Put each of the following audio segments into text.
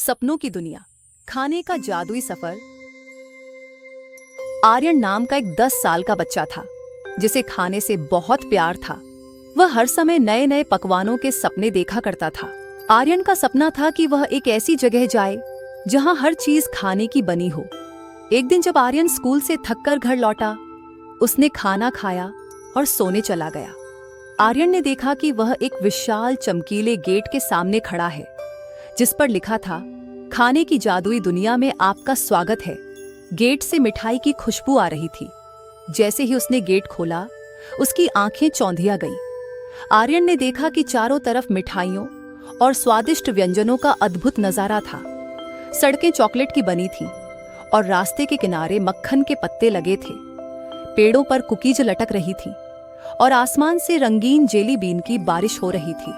सपनों की दुनिया, खाने का जादुई सफर। आर्यन नाम का एक 10 साल का बच्चा था जिसे खाने से बहुत प्यार था। वह हर समय नए नए पकवानों के सपने देखा करता था। आर्यन का सपना था कि वह एक ऐसी जगह जाए जहां हर चीज खाने की बनी हो। एक दिन जब आर्यन स्कूल से थककर घर लौटा, उसने खाना खाया और सोने चला गया। आर्यन ने देखा कि वह एक विशाल चमकीले गेट के सामने खड़ा है जिस पर लिखा था, खाने की जादुई दुनिया में आपका स्वागत है। गेट से मिठाई की खुशबू आ रही थी। जैसे ही उसने गेट खोला, उसकी आंखें चौंधिया गईं। आर्यन ने देखा कि चारों तरफ मिठाइयों और स्वादिष्ट व्यंजनों का अद्भुत नजारा था। सड़कें चॉकलेट की बनी थीं और रास्ते के किनारे मक्खन के पत्ते लगे थे। पेड़ों पर कुकीज लटक रही थी और आसमान से रंगीन जेली बीन की बारिश हो रही थी।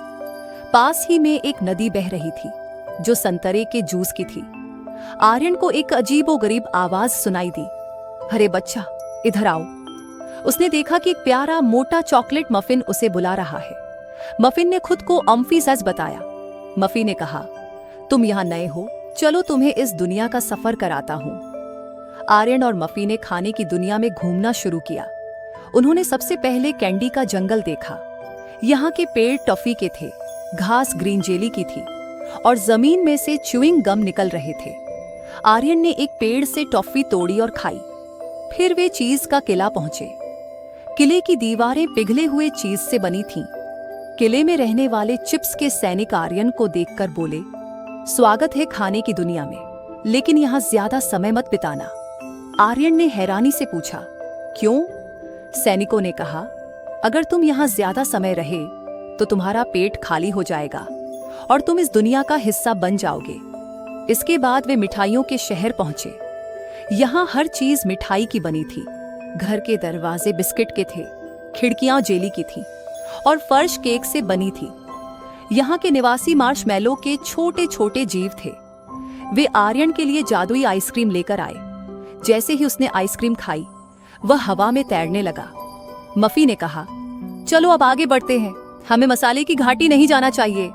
पास ही में एक नदी बह रही थी जो संतरे के जूस की थी। आर्यन को एक अजीबोगरीब आवाज सुनाई दी, अरे बच्चा, इधर आओ। उसने देखा कि एक प्यारा मोटा चॉकलेट मफिन उसे बुला रहा है। मफिन ने खुद को अम्फी सच बताया। मफी ने कहा, तुम यहाँ नए हो, चलो तुम्हें इस दुनिया का सफर कराता हूँ। आर्यन और मफी ने खाने की दुनिया में घूमना शुरू किया। उन्होंने सबसे पहले कैंडी का जंगल देखा। यहाँ के पेड़ टॉफी के थे, घास ग्रीन जेली की थी और जमीन में से च्यूइंग गम निकल रहे थे। आर्यन ने एक पेड़ से टॉफी तोड़ी और खाई। फिर वे चीज का किला पहुंचे। किले की दीवारें पिघले हुए चीज से बनी थीं। किले में रहने वाले चिप्स के सैनिक आर्यन को देखकर बोले, स्वागत है खाने की दुनिया में, लेकिन यहाँ ज्यादा समय मत बिताना। आर्यन ने हैरानी से पूछा, क्यों? सैनिकों ने कहा, अगर तुम यहाँ ज्यादा समय रहे तो तुम्हारा पेट खाली हो जाएगा और तुम इस दुनिया का हिस्सा बन जाओगे। इसके बाद वे मिठाइयों के शहर पहुंचे। यहाँ हर चीज मिठाई की बनी थी। घर के दरवाजे बिस्किट के थे, खिड़कियां जेली की थीं और फर्श केक से बनी थी। यहाँ के निवासी मार्शमैलो के छोटे छोटे जीव थे। वे आर्यन के लिए जादुई आइसक्रीम लेकर आए। जैसे ही उसने आइसक्रीम खाई, वह हवा में तैरने लगा। मफी ने कहा, चलो अब आगे बढ़ते हैं, हमें मसाले की घाटी नहीं जाना चाहिए।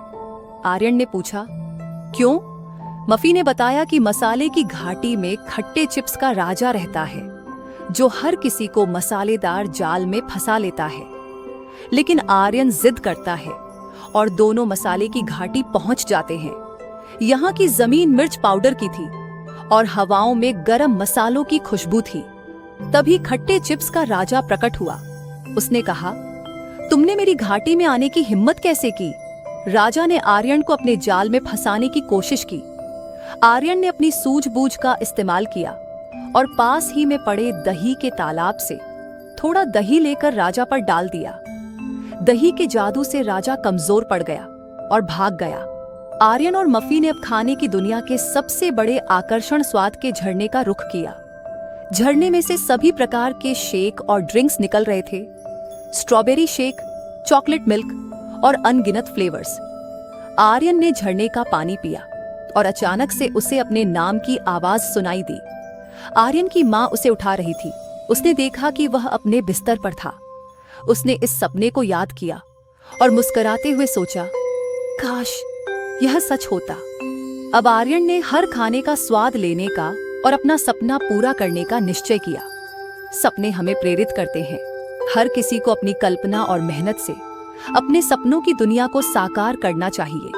आर्यन ने पूछा, क्यों? मफी ने बताया कि मसाले की घाटी में खट्टे चिप्स का राजा रहता है जो हर किसी को मसालेदार जाल में फंसा लेता है। लेकिन आर्यन जिद करता है और दोनों मसाले की घाटी पहुंच जाते हैं। यहाँ की जमीन मिर्च पाउडर की थी और हवाओं में गरम मसालों की खुशबू थी। तभी खट्टे चिप्स का राजा प्रकट हुआ। उसने कहा, तुमने मेरी घाटी में आने की हिम्मत कैसे की? राजा ने आर्यन को अपने जाल में फंसाने की कोशिश की। आर्यन ने अपनी सूझबूझ का इस्तेमाल किया और पास ही में पड़े दही के तालाब से थोड़ा दही लेकर राजा पर डाल दिया। दही के जादू से राजा कमजोर पड़ गया और भाग गया। आर्यन और मफी ने अब खाने की दुनिया के सबसे बड़े आकर्षण स्वाद के झरने का रुख किया। झरने में से सभी प्रकार के शेक और ड्रिंक्स निकल रहे थे, स्ट्रॉबेरी शेक, चॉकलेट मिल्क और अनगिनत फ्लेवर्स। आर्यन ने झरने का पानी पिया और अचानक से उसे अपने नाम की आवाज सुनाई दी। आर्यन की माँ उसे उठा रही थी। उसने देखा कि वह अपने बिस्तर पर था। उसने इस सपने को याद किया और मुस्कुराते हुए सोचा, काश यह सच होता। अब आर्यन ने हर खाने का स्वाद लेने का और अपना सपना पूरा करने का निश्चय किया। सपने हमें प्रेरित करते हैं। हर किसी को अपनी कल्पना और मेहनत से अपने सपनों की दुनिया को साकार करना चाहिए।